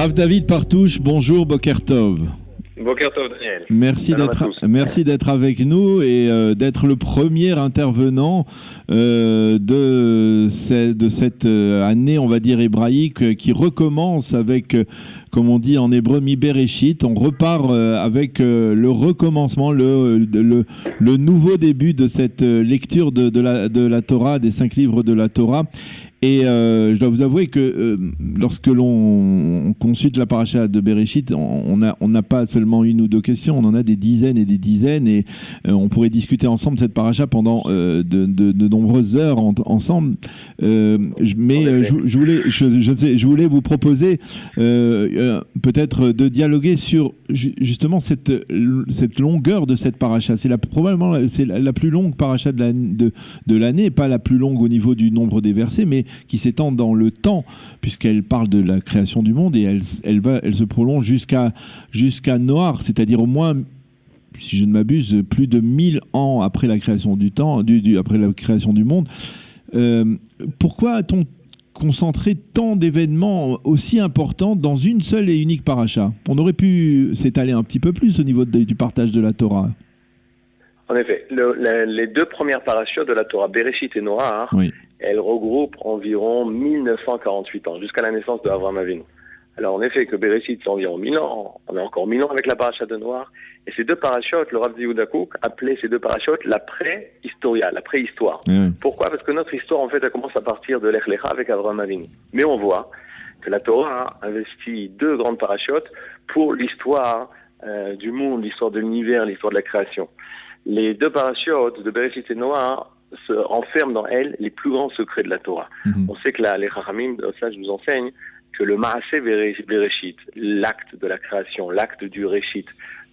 Rav David Partouche, bonjour, Boker Tov. Boker Tov, Daniel. Merci d'être avec nous et d'être le premier intervenant de cette année, on va dire, hébraïque qui recommence avec, comme on dit en hébreu, Mi Bereshit. On repart avec le recommencement, le nouveau début de cette lecture de la Torah, des 5 livres de la Torah. Et je dois vous avouer que lorsque l'on consulte la paracha de Bereshit, on n'a pas seulement une ou deux questions, on en a des dizaines et des dizaines, et on pourrait discuter ensemble cette paracha pendant de nombreuses heures ensemble. Je voulais vous proposer peut-être de dialoguer sur justement cette longueur de cette paracha. Probablement la plus longue paracha de l'année, pas la plus longue au niveau du nombre des versets, mais qui s'étend dans le temps, puisqu'elle parle de la création du monde et elle se prolonge jusqu'à Noach, c'est-à-dire au moins, si je ne m'abuse, plus de 1000 ans après la création du temps, après la création du monde. Pourquoi a-t-on concentré tant d'événements aussi importants dans une seule et unique paracha? On aurait pu s'étaler un petit peu plus au niveau du partage de la Torah. En effet, les deux premières parachutes de la Torah, Bereshit et Noach, oui, elles regroupent environ 1948 ans, jusqu'à la naissance de Avraham Avinu. Alors en effet, que Bereshit c'est environ 1000 ans, on a encore 1000 ans avec la paracha de Noach, et ces deux parachutes, le Rav Yehuda Kook appelait ces deux parachutes la préhistoria, la préhistoire. Pourquoi? Parce que notre histoire, en fait, elle commence à partir de l'Ech Lecha avec Avraham Avinu. Mais on voit que la Torah investit deux grandes parachutes pour l'histoire du monde, l'histoire de l'univers, l'histoire de la création. Les deux parachutes de Bereshit et Noach se renferment dans elles les plus grands secrets de la Torah. On sait que les Chachamim, ça je vous enseigne, que le Maaseh Bereshit, l'acte de la création, l'acte du Réshit,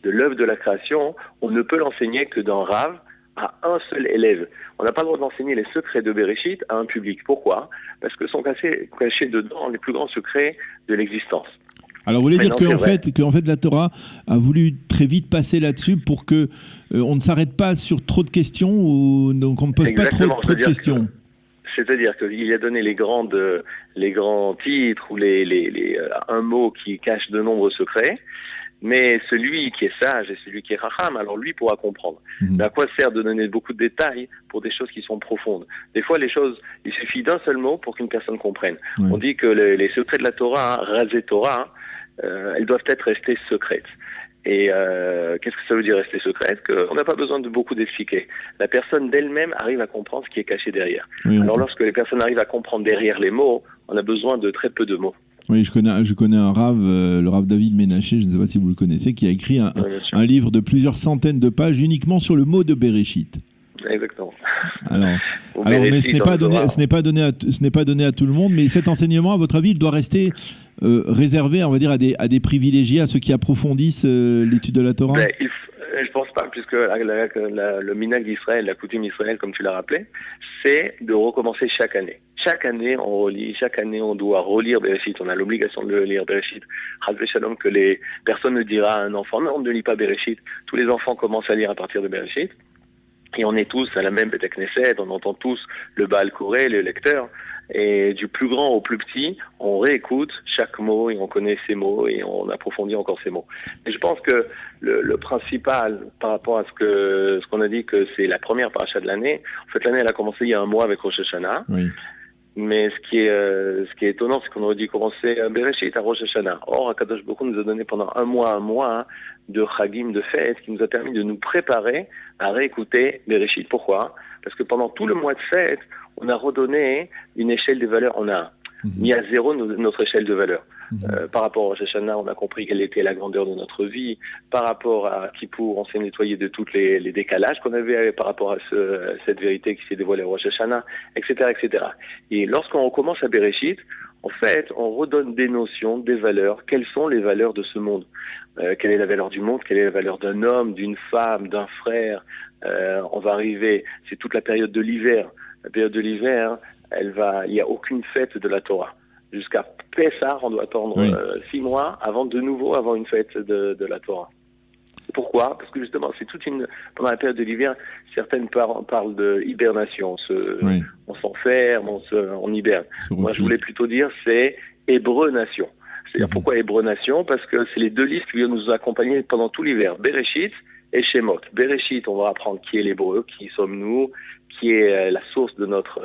de l'œuvre de la création, on ne peut l'enseigner que dans Rav à un seul élève. On n'a pas le droit d'enseigner les secrets de Bereshit à un public. Pourquoi? Parce que sont cachés dedans les plus grands secrets de l'existence. Alors, vous voulez dire qu'en fait, la Torah a voulu très vite passer là-dessus pour que on ne s'arrête pas sur trop de questions ou donc on ne pose pas trop de questions. C'est-à-dire qu'il a donné les grands titres ou un mot qui cache de nombreux secrets, mais celui qui est sage et celui qui est racham, alors lui pourra comprendre. Mais à quoi sert de donner beaucoup de détails pour des choses qui sont profondes? Des fois, les choses, il suffit d'un seul mot pour qu'une personne comprenne. On dit que les secrets de la Torah, rasé Torah, elles doivent être restées secrètes. Et qu'est-ce que ça veut dire rester secrète? Qu'on n'a pas besoin de beaucoup d'expliquer. La personne d'elle-même arrive à comprendre ce qui est caché derrière. Alors lorsque les personnes arrivent à comprendre derrière les mots, on a besoin de très peu de mots. Oui, je connais un Rav, le Rav David Menaché, je ne sais pas si vous le connaissez, qui a écrit un livre de plusieurs centaines de pages uniquement sur le mot de Bereshit. Exactement. Alors mais ce n'est pas donné à tout le monde, mais cet enseignement, à votre avis, il doit rester réservé, on va dire, à des privilégiés, à ceux qui approfondissent l'étude de la Torah? Je pense pas, puisque le minhag d'Israël, la coutume d'Israël, comme tu l'as rappelé, c'est de recommencer chaque année. Chaque année, on relit, chaque année, on doit relire Bereshit. On a l'obligation de le lire, Bereshit. Chas v'shalom, que les personnes ne dira à un enfant, non, on ne lit pas Bereshit. Tous les enfants commencent à lire à partir de Bereshit. Et on est tous à la même Beth Knesset, on entend tous le Baal Koré, le lecteur, et du plus grand au plus petit, on réécoute chaque mot et on connaît ces mots et on approfondit encore ces mots. Et je pense que le principal par rapport à ce qu'on a dit que c'est la première paracha de l'année, en fait l'année elle a commencé il y a un mois avec Rosh Hashanah. Oui. Mais ce qui est étonnant, c'est qu'on aurait dû commencer Bereshit à Rosh Hashanah. Or, Akadosh Baruch Hu nous a donné pendant un mois de Chagim, de fêtes, qui nous a permis de nous préparer à réécouter Bereshit. Pourquoi? Parce que pendant tout le mois de fête, on a redonné une échelle des valeurs. On a mis à zéro notre échelle de valeurs. Par rapport à Rosh Hashanah, on a compris quelle était la grandeur de notre vie. Par rapport à Kippour, on s'est nettoyé de tous les décalages qu'on avait par rapport à cette vérité qui s'est dévoilée à Rosh Hashanah, etc., etc. Et lorsqu'on recommence à Bereshit, en fait, on redonne des notions, des valeurs. Quelles sont les valeurs de ce monde? Quelle est la valeur du monde? Quelle est la valeur d'un homme, d'une femme, d'un frère? On va arriver, c'est toute la période de l'hiver. La période de l'hiver, il n'y a aucune fête de la Torah. Jusqu'à Pessah, on doit attendre 6 mois avant une fête de la Torah. Pourquoi? Parce que justement, pendant la période de l'hiver, certaines parlent de hibernation. On s'enferme, on hiberne. Moi, je voulais plutôt dire, c'est hébreu nation. C'est-à-dire pourquoi Hébreu Nation? Parce que c'est les deux livres qui viennent nous accompagner pendant tout l'hiver. Bereshit et Shemot. Bereshit, on va apprendre qui est l'hébreu, qui sommes-nous, qui est la source de notre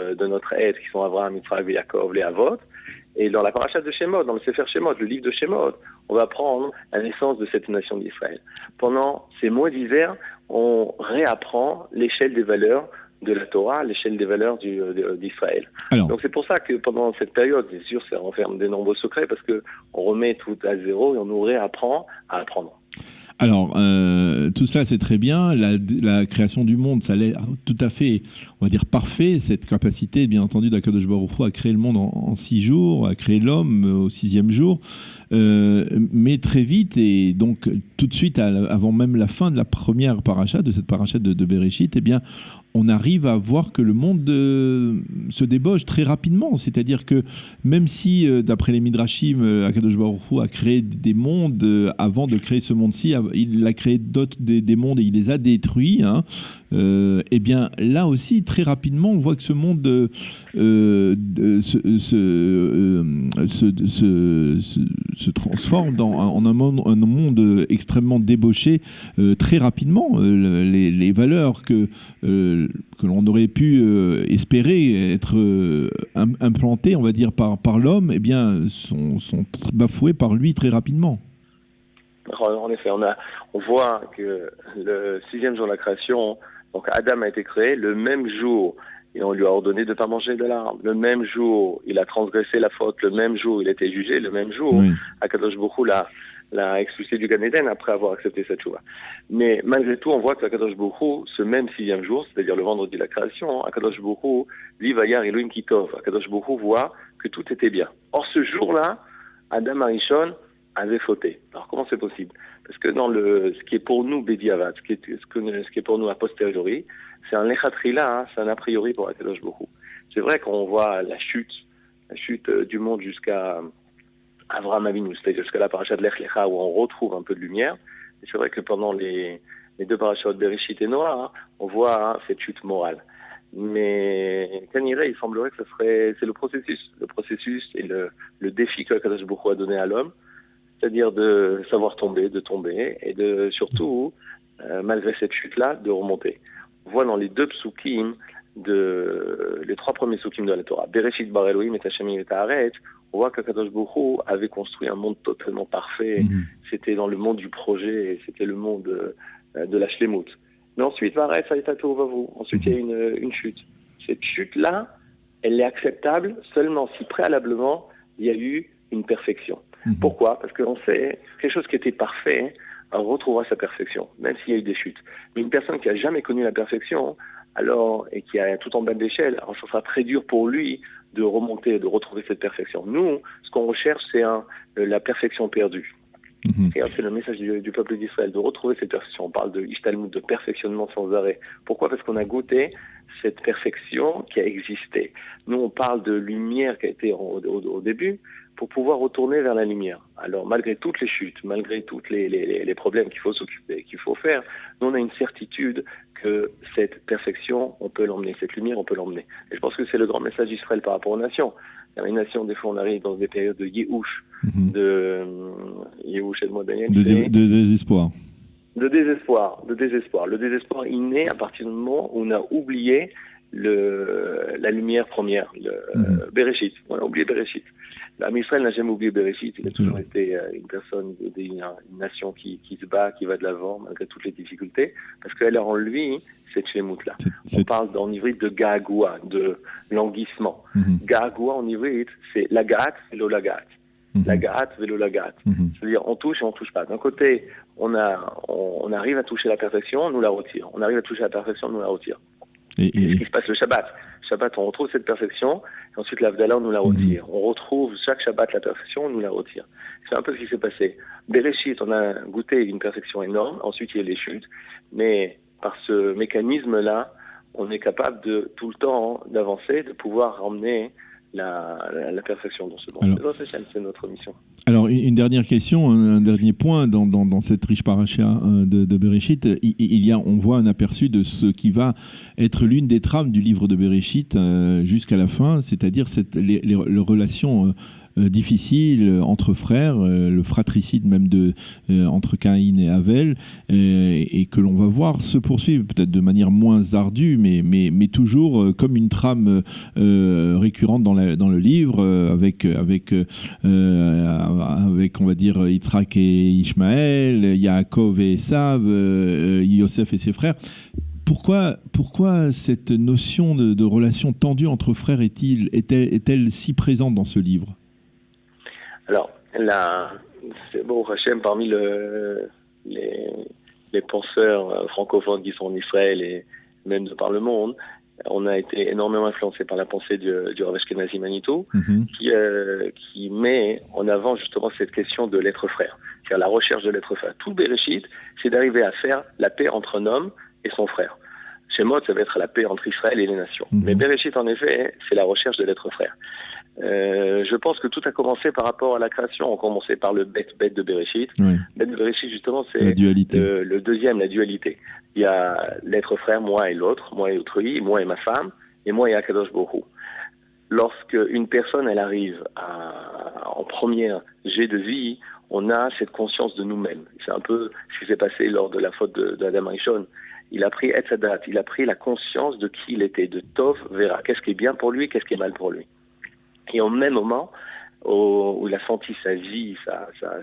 être, qui sont Abraham, Yitzhak, Yaakov, les Avot. Et dans la paracha de Shemot, dans le Sefer Shemot, le livre de Shemot, on va apprendre la naissance de cette nation d'Israël. Pendant ces mois d'hiver, on réapprend l'échelle des valeurs de la Torah, l'échelle des valeurs d'Israël. Donc c'est pour ça que pendant cette période, bien sûr, ça renferme de nombreux secrets, parce qu'on remet tout à zéro et on nous réapprend à apprendre. Alors, tout cela, c'est très bien. La création du monde, ça a l'air tout à fait, on va dire, parfait. Cette capacité, bien entendu, d'Akadosh Baruch Hu à créer le monde en 6 jours, à créer l'homme au 6e jour. Mais très vite, et donc tout de suite, avant même la fin de la première paracha, de cette paracha de Bereshit, eh bien, on arrive à voir que le monde se débauche très rapidement. C'est-à-dire que même si, d'après les Midrashim, Akadosh Baruch Hu a créé des mondes avant de créer ce monde-ci, il a créé d'autres des mondes et il les a détruits. Eh bien, là aussi, très rapidement, on voit que ce monde se transforme en un monde extrêmement débauché très rapidement. Les valeurs que l'on aurait pu espérer être implantées, on va dire, par l'homme, eh bien, sont bafouées par lui très rapidement. En effet, on voit que le 6e jour de la création, donc Adam a été créé le même jour, et on lui a ordonné de ne pas manger de l'arbre. Le même jour, il a transgressé la faute. Le même jour, il a été jugé. Le même jour, Akadosh Baruch Hu l'a expulsé du Gan Eden après avoir accepté cette chouva. Mais malgré tout, on voit que Akadosh Baruch Hu, ce même 6e jour, c'est-à-dire le vendredi de la création, Akadosh Baruch Hu, li vayar Elohim kitov. Akadosh Baruch Hu voit que tout était bien. Or, ce jour-là, Adam Arishon avait fauté. Alors, comment c'est possible? Parce que dans ce qui est pour nous Bediavad, ce qui est pour nous a posteriori, c'est un lechatrila, c'est un a priori pour Akadosh Baruch Hu. C'est vrai qu'on voit la chute du monde jusqu'à Avraham Avinu, c'est-à-dire jusqu'à la paracha de Lech Lecha, où on retrouve un peu de lumière. Et c'est vrai que pendant les deux parachas de Bereshit et Noah, on voit cette chute morale. Mais Kaniré, il semblerait que c'est le processus et le défi que Akadosh Baruch Hu a donné à l'homme, c'est-à-dire de savoir tomber, de tomber, et de surtout, malgré cette chute-là, de remonter. On voit dans les 2 psukim, les 3 premiers psukim de la Torah, Bereshit bar Elohim et Hashem et Haaretz, on voit qu'Akadosh Baruch Hu avait construit un monde totalement parfait. C'était dans le monde du projet, c'était le monde de la shlemut. Mais ensuite, ensuite il y a une chute. Cette chute-là, elle est acceptable seulement si préalablement il y a eu une perfection. Pourquoi? Parce qu'on sait quelque chose qui était parfait retrouvera sa perfection, même s'il y a eu des chutes. Mais une personne qui a jamais connu la perfection, alors, et qui est tout en bas de l'échelle, alors ça sera très dur pour lui de remonter, de retrouver cette perfection. Nous, ce qu'on recherche, c'est la perfection perdue. Et c'est le message du peuple d'Israël, de retrouver cette perfection. On parle de ishtalmut, de perfectionnement sans arrêt. Pourquoi? Parce qu'on a goûté cette perfection qui a existé. Nous, on parle de lumière qui a été au début, pour pouvoir retourner vers la lumière. Alors, malgré toutes les chutes, malgré tous les problèmes qu'il faut s'occuper, qu'il faut faire, nous, on a une certitude que cette perfection, on peut l'emmener, cette lumière, on peut l'emmener. Et je pense que c'est le grand message d'Israël par rapport aux nations. Dans les nations, des fois, on arrive dans des périodes de Yehush, Yehush et de désespoir. De désespoir. Le désespoir, il naît à partir du moment où on a oublié la lumière première, Bereshit. On a oublié Bereshit. L'Am Israël n'a jamais oublié Bereshit. Il a toujours été une nation qui se bat, qui va de l'avant malgré toutes les difficultés, parce qu'elle a en lui cette shlemut-là. On parle en ivrite de ga'agua, de languissement. Ga'agua en ivrite, c'est lagat et l'olagat. Lagat et l'olagat. C'est-à-dire on touche et on touche pas. D'un côté, on arrive à toucher la perfection, on nous la retire. On arrive à toucher la perfection, on nous la retire. C'est ce qui se passe le Shabbat. Shabbat, on retrouve cette perfection, et ensuite l'Avdallah, on nous la retire. On retrouve chaque Shabbat la perfection, on nous la retire. C'est un peu ce qui s'est passé. Bereshit, on a goûté une perfection énorme, ensuite il y a les chutes, mais par ce mécanisme-là, on est capable de tout le temps d'avancer, de pouvoir emmener la perfection dans ce monde. C'est notre mission. Alors, une dernière question, un dernier point dans cette riche paracha de Bereshit. On voit un aperçu de ce qui va être l'une des trames du livre de Bereshit jusqu'à la fin, c'est-à-dire les relations difficile entre frères, le fratricide même entre Caïn et Abel, et que l'on va voir se poursuivre, peut-être de manière moins ardue, mais toujours comme une trame récurrente dans le livre, avec on va dire Yitzhak et Ishmaël, Yaakov et Esav, Yosef et ses frères. Pourquoi cette notion de relation tendue entre frères est-elle si présente dans ce livre? Alors, c'est bon, Hachem, parmi les penseurs francophones qui sont en Israël et même de par le monde, on a été énormément influencé par la pensée du Rav Ashkenazi Manitou, qui met en avant justement cette question de l'être frère, c'est-à-dire la recherche de l'être frère. Tout le Bereshit, c'est d'arriver à faire la paix entre un homme et son frère. Shemot, ça va être la paix entre Israël et les nations. Mais Bereshit, en effet, c'est la recherche de l'être frère. Je pense que tout a commencé par rapport à la création. On commençait par le bête de Bereshit. Oui. Bête de Bereshit, justement, c'est la dualité. Le deuxième, la dualité. Il y a l'être frère, moi et l'autre, moi et autrui, moi et ma femme, et moi et Akadosh Baruch Hu. Lorsque une personne, elle arrive en première jet de vie, on a cette conscience de nous-mêmes. C'est un peu ce qui s'est passé lors de la faute d'Adam Rishon. Il a pris Etz Hadat, il a pris la conscience de qui il était, de Tov Vera. Qu'est-ce qui est bien pour lui, qu'est-ce qui est mal pour lui. Et au même moment où il a senti sa vie,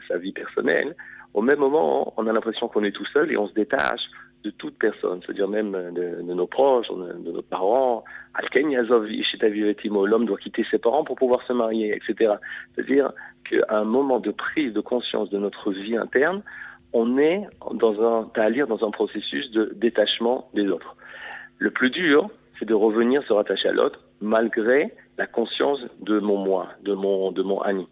sa vie personnelle, au même moment, on a l'impression qu'on est tout seul et on se détache de toute personne, c'est-à-dire même de nos proches, de nos parents. Alken Yazov Ishitavivetimo, l'homme doit quitter ses parents pour pouvoir se marier, etc. C'est-à-dire qu'à un moment de prise de conscience de notre vie interne, on est dans un processus de détachement des autres. Le plus dur, c'est de revenir se rattacher à l'autre, malgré la conscience de mon moi, de mon Ani.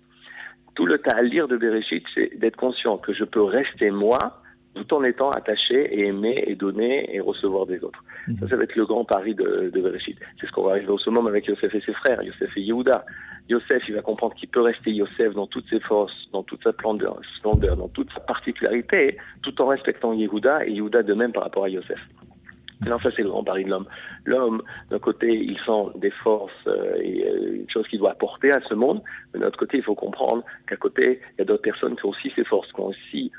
Tout le ta'alir de Bereshit, c'est d'être conscient que je peux rester moi, tout en étant attaché et aimer et donner et recevoir des autres. Ça va être le grand pari de Bereshit. C'est ce qu'on va arriver au summum avec Yosef et ses frères, Yosef et Yehuda. Yosef, il va comprendre qu'il peut rester Yosef dans toutes ses forces, dans toute sa splendeur, dans toute sa particularité, tout en respectant Yehuda, et Yehuda de même par rapport à Yosef. Alors ça, c'est le grand pari de l'homme. L'homme, d'un côté, il sent des forces et une chose qu'il doit apporter à ce monde, mais de l'autre côté, il faut comprendre qu'à côté, il y a d'autres personnes qui ont aussi ces forces, qui ont aussi,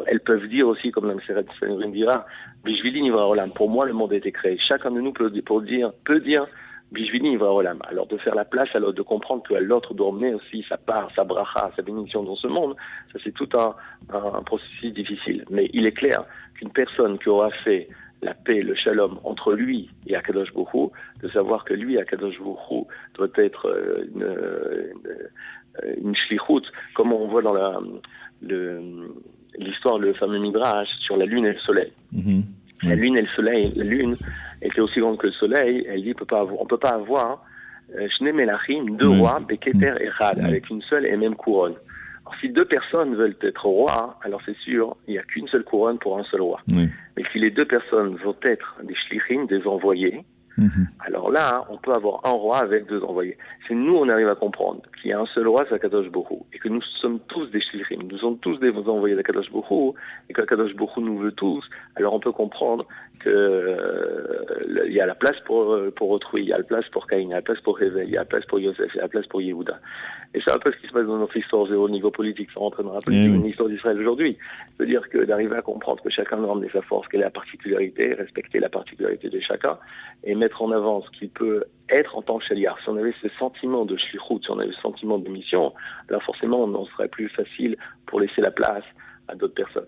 elles peuvent dire aussi, comme la Messeret Sanhedrin dira, Bishvili Nivra Olam, pour moi, le monde a été créé. Chacun de nous peut dire Bishvili Nivra Olam. Alors de faire la place à l'autre, de comprendre que l'autre doit emmener aussi sa part, sa bracha, sa bénédiction dans ce monde, ça c'est tout un processus difficile. Mais il est clair qu'une personne qui aura fait la paix, le shalom entre lui et Akadosh Baruch Hu, de savoir que lui, Akadosh Baruch Hu, doit être une shlichut, comme on voit dans l'histoire, le fameux midrash sur la lune et le soleil. La lune et le soleil, la lune était aussi grande que le soleil, elle dit on peut pas avoir Shnei Melachim, deux rois, Beketer Echad, avec une seule et même couronne. Alors, si deux personnes veulent être rois, alors c'est sûr, il n'y a qu'une seule couronne pour un seul roi. Oui. Mais si les deux personnes vont être des shlichim, des envoyés, alors là, on peut avoir un roi avec deux envoyés. Si nous, on arrive à comprendre qu'il y a un seul roi, c'est Akadosh Baruch Hu, et que nous sommes tous des shlichim, nous sommes tous des envoyés d'Akadosh Baruch Hu, et qu'Akadosh Baruch Hu nous veut tous, alors on peut comprendre qu'il y a la place pour autrui, il y a la place pour Caïn, il y a la place pour Hevel, il y a la place pour Yosef, il y a la place pour Yehuda. Et c'est un peu ce qui se passe dans notre histoire au niveau politique, sans rentrer dans la politique, une histoire d'Israël aujourd'hui. C'est-à-dire que d'arriver à comprendre que chacun doit emmener sa force, quelle est la particularité, respecter la particularité de chacun, et mettre en avant ce qu'il peut être en tant que shaliach. Si on avait ce sentiment de shlichut, si on avait ce sentiment de mission, alors forcément, on serait plus facile pour laisser la place à d'autres personnes.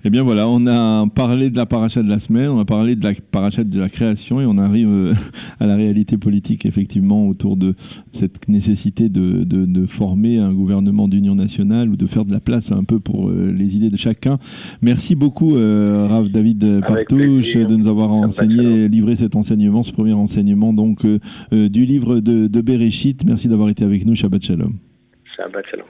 Eh bien voilà, on a parlé de la paracha de la semaine, on a parlé de la paracha de la création et on arrive à la réalité politique effectivement autour de cette nécessité de former un gouvernement d'union nationale ou de faire de la place un peu pour les idées de chacun. Merci beaucoup Rav David Partouche de nous avoir livré cet enseignement, ce premier enseignement donc du livre de Bereshit. Merci d'avoir été avec nous. Shabbat Shalom. Shabbat Shalom.